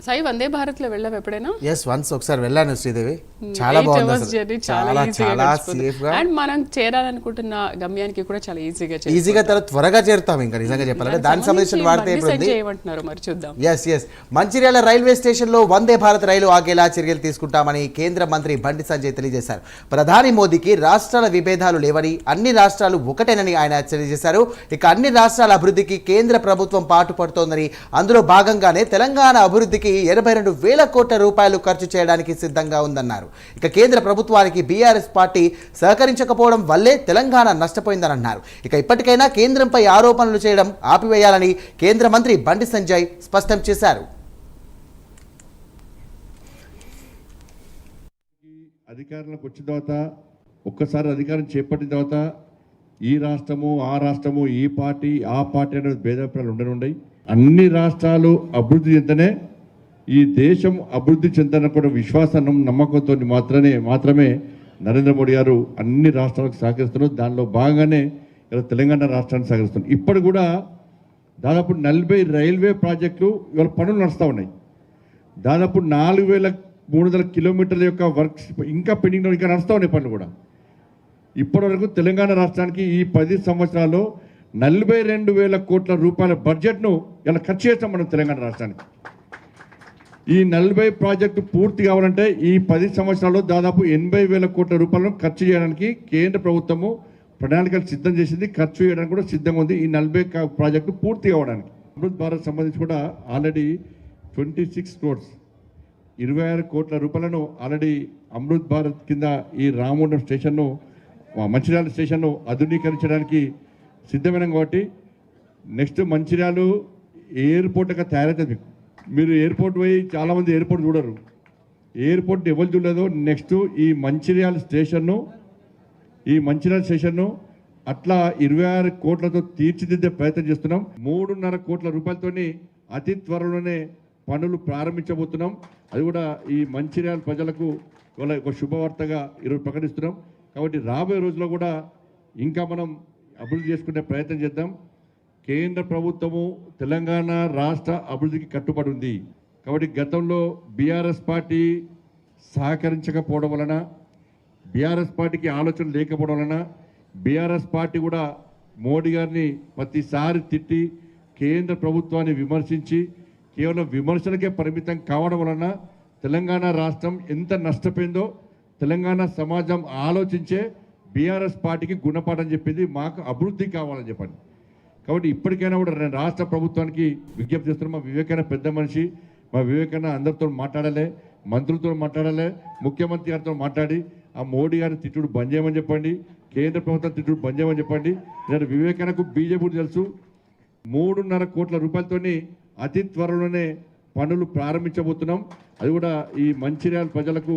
సాయి వందే భారత్ లో వెళ్ళావు ఎప్పుడైనా? ఎస్, వన్స్ ఒకసారి వెళ్ళాను శ్రీదేవి. చాలా బాగుంది, చాలా చాలా సేఫ్ గా. అండ్ మనం చేరాలనుకుంటున్న గమ్యానికి కూడా చాలా ఈజీగా త్వరగా చేరుతాం. ఇంకా నిజంగా చెప్పాలంటే దానికి సంబంధించిన వార్త ఏమంటున్నారు మరి చూద్దాం. ఎస్, మంచిర్యాల రైల్వే స్టేషన్ లో వందే భారత్ రైలు ఆగేలా చర్యలు తీసుకుంటామని కేంద్ర మంత్రి బండి సంజయ్ తెలియజేశారు. ప్రధాని మోదీకి రాష్ట్రాల విభేదాలు లేవని, అన్ని రాష్ట్రాలు ఒకటేనని ఆయన తెలియజేశారు. ఇక అన్ని రాష్ట్రాల అభివృద్ధికి కేంద్ర ప్రభుత్వం పాటుపడుతోందని, అందులో భాగంగానే తెలంగాణ అభివృద్ధికి 82,000 కోట్ల రూపాయలు ఖర్చు చేయడానికి సిద్ధంగా ఉందన్నారు. ఇక కేంద్ర ప్రభుత్వానికి బీఆర్ఎస్ పార్టీ సహకరించకపోవడం వల్లే తెలంగాణ నష్టపోయిందని అన్నారు. ఇక ఇప్పటికైనా కేంద్రంపై ఆరోపణలు చేయడం ఆపివేయాలని కేంద్ర మంత్రి బండి సంజయ్ స్పష్టం చేశారు. అధికారంలోకి వచ్చిన తర్వాత ఒక్కసారి అధికారం చేపట్టిన తర్వాత ఈ రాష్ట్రము ఆ రాష్ట్రము ఈ పార్టీ ఆ పార్టీ అనేది భేదాభిప్రాయాలు ఉండనుండయి. అన్ని రాష్ట్రాలు అభివృద్ధి చెందనే ఈ దేశం అభివృద్ధి చెందన కూడా విశ్వాసం నమ్మకంతో మాత్రమే నరేంద్ర మోడీ గారు అన్ని రాష్ట్రాలకు సహకరిస్తున్నారు. దానిలో భాగంగానే ఇలా తెలంగాణ రాష్ట్రానికి సహకరిస్తున్నారు. ఇప్పుడు కూడా దాదాపు 40 రైల్వే ప్రాజెక్టులు ఇవాళ పనులు నడుస్తూ ఉన్నాయి. దాదాపు 4,300 కిలోమీటర్ల యొక్క వర్క్స్ ఇంకా పెండింగ్లో ఇంకా నడుస్తూ ఉన్నాయి పనులు కూడా. ఇప్పటివరకు తెలంగాణ రాష్ట్రానికి ఈ 10 సంవత్సరాల్లో 42,000 కోట్ల రూపాయల బడ్జెట్ను ఇలా ఖర్చు చేస్తాం మనం తెలంగాణ రాష్ట్రానికి. ఈ 40 ప్రాజెక్టు పూర్తి కావాలంటే ఈ 10 సంవత్సరాల్లో దాదాపు 80,000 కోట్ల రూపాయలను ఖర్చు చేయడానికి కేంద్ర ప్రభుత్వము ప్రణాళికలు సిద్ధం చేసింది. ఖర్చు చేయడానికి కూడా సిద్ధంగా ఉంది ఈ 40 ప్రాజెక్టు పూర్తి కావడానికి. అమృత్ భారత్ సంబంధించి కూడా ఆల్రెడీ 26 క్రోర్స్ 26 కోట్ల రూపాయలను ఆల్రెడీ అమృత్ భారత్ కింద ఈ రామగుండం స్టేషన్ను మంచిర్యాల స్టేషన్ను ఆధునీకరించడానికి సిద్ధమైన కాబట్టి నెక్స్ట్ మంచిర్యాల ఎయిర్పోర్ట్గా తయారవుతుంది. మీరు ఎయిర్పోర్ట్ పోయి చాలామంది ఎయిర్పోర్ట్ చూడరు. ఎయిర్పోర్ట్ ఎవరు చూడలేదో నెక్స్ట్ ఈ మంచిర్యాల స్టేషన్ను అట్లా 26 కోట్లతో తీర్చిదిద్దే ప్రయత్నం చేస్తున్నాం. 3.5 కోట్ల రూపాయలతోని అతి త్వరలోనే పనులు ప్రారంభించబోతున్నాం. అది కూడా ఈ మంచిర్యాల ప్రజలకు ఒక శుభవార్తగా ఈరోజు ప్రకటిస్తున్నాం. కాబట్టి రాబోయే రోజుల్లో కూడా ఇంకా మనం అభివృద్ధి చేసుకునే ప్రయత్నం చేద్దాం. కేంద్ర ప్రభుత్వము తెలంగాణ రాష్ట్ర అభివృద్ధికి కట్టుబడి ఉంది. కాబట్టి గతంలో బీఆర్ఎస్ పార్టీ సహకరించకపోవడం వలన, బీఆర్ఎస్ పార్టీకి ఆలోచన లేకపోవడం వలన, బీఆర్ఎస్ పార్టీ కూడా మోడీ గారిని ప్రతిసారి తిట్టి కేంద్ర ప్రభుత్వాన్ని విమర్శించి కేవలం విమర్శలకే పరిమితం కావడం వలన తెలంగాణ రాష్ట్రం ఎంత నష్టపోయిందో తెలంగాణ సమాజం ఆలోచించే బీఆర్ఎస్ పార్టీకి గుణపాఠం చెప్పింది. మాకు అభివృద్ధి కావాలని చెప్పండి. కాబట్టి ఇప్పటికైనా కూడా నేను రాష్ట్ర ప్రభుత్వానికి విజ్ఞప్తి చేస్తున్నాను. మా వివేకైనా పెద్ద మనిషి, మా వివేకైనా అందరితో మాట్లాడాలి, మంత్రులతో మాట్లాడాలి, ముఖ్యమంత్రి గారితో మాట్లాడి ఆ మోడీ గారిని తిట్టుడు బంద్ చేయమని చెప్పండి, కేంద్ర ప్రభుత్వం తిట్టుడు బంద్ చేయమని చెప్పండి. నేను వివేకైనాకు బీజేపీ తెలుసు. 3.5 కోట్ల రూపాయలతోని అతి త్వరలోనే పనులు ప్రారంభించబోతున్నాం. అది కూడా ఈ మంచిర్యాల ప్రజలకు